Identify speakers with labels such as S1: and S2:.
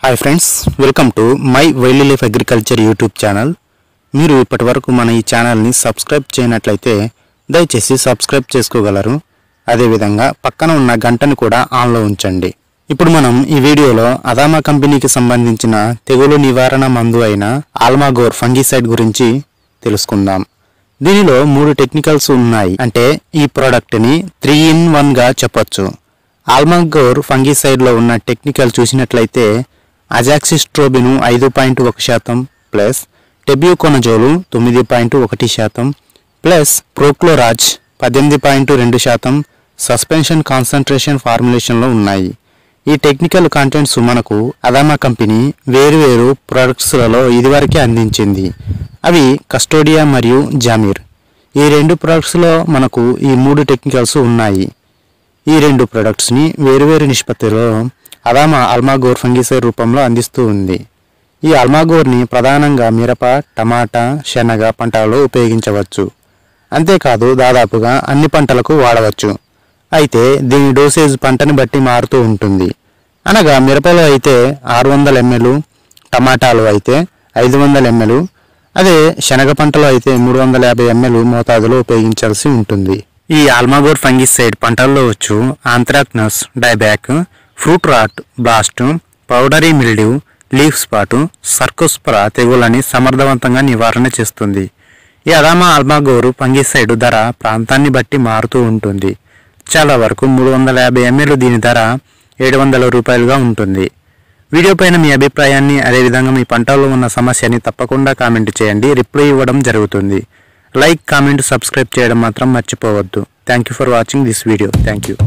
S1: Hi friends, welcome to my wild life agriculture YouTube channel. మీరు ఇప్పటివరకు మన ఈ ఛానల్ని సబ్స్క్రైబ్ చేయనట్లయితే దయచేసి సబ్స్క్రైబ్ చేసుకోగలరు. అదేవిధంగా పక్కన ఉన్న గంటను కూడా ఆన్లో ఉంచండి. ఇప్పుడు మనం ఈ వీడియోలో అదామా కంపెనీకి సంబంధించిన తెగులు నివారణ మందు అయిన ఆల్మాగోర్ ఫంగిసైడ్ గురించి తెలుసుకుందాం. దీనిలో 3 టెక్నికల్స్ ఉన్నాయి. అంటే ఈ ప్రోడక్ట్ని 3-in-1గా చెప్పొచ్చు. ఆల్మాగోర్ ఫంగిసైడ్లో ఉన్న టెక్నికల్ చూసినట్లయితే azoxystrobin 5.1% plus tebuconazole 9.1% plus prochloraz 18.2% suspension concentrate ఫార్ములేషన్లో ఉన్నాయి. ఈ టెక్నికల్ కంటెంట్స్ మనకు అదామా కంపెనీ వేరువేరు ప్రొడక్ట్స్లలో ఇదివరకే అందించింది. అవి కస్టోడియా మరియు జామీర్. ఈ 2 ప్రొడక్ట్స్లో మనకు ఈ 3 టెక్నికల్స్ ఉన్నాయి. ఈ 2 ప్రొడక్ట్స్ని వేరువేరు నిష్పత్తిలో అదామా ఆల్మాగోర్ ఫంగిసైడ్ రూపంలో అందిస్తూ ఉంది. ఈ ఆల్మాగోర్ని ప్రధానంగా మిరప, టమాటా, శనగ పంటలలో ఉపయోగించవచ్చు. అంతేకాదు దాదాపుగా అన్ని పంటలకు వాడవచ్చు. అయితే దీని డోసేజ్ పంటని బట్టి మారుతూ ఉంటుంది. అనగా మిరపలో అయితే 600 ml, టమాటాలు అయితే 500 ml, అదే శనగ పంటలో అయితే 350 ml మోతాదులో ఉపయోగించాల్సి ఉంటుంది. ఈ ఆల్మాగోర్ ఫంగిసైడ్ పంటల్లో వచ్చు anthracnose, dieback, fruit rot, blast, powdery mildew, leaf spot, cercospora తెగులని సమర్థవంతంగా నివారణ చేస్తుంది. ఈ అదామా ఆల్మాగోర్ ఫంగిసైడ్ ధర ప్రాంతాన్ని బట్టి మారుతూ ఉంటుంది. చాలా వరకు 350 ml దీని ధర 700 రూపాయలుగా ఉంటుంది. వీడియో పైన మీ అభిప్రాయాన్ని, అదేవిధంగా మీ పంటల్లో ఉన్న సమస్యని తప్పకుండా కామెంట్ చేయండి. రిప్లై ఇవ్వడం జరుగుతుంది. లైక్, కామెంట్, సబ్స్క్రైబ్ చేయడం మాత్రం మర్చిపోవద్దు. Thank you for watching this video. Thank you.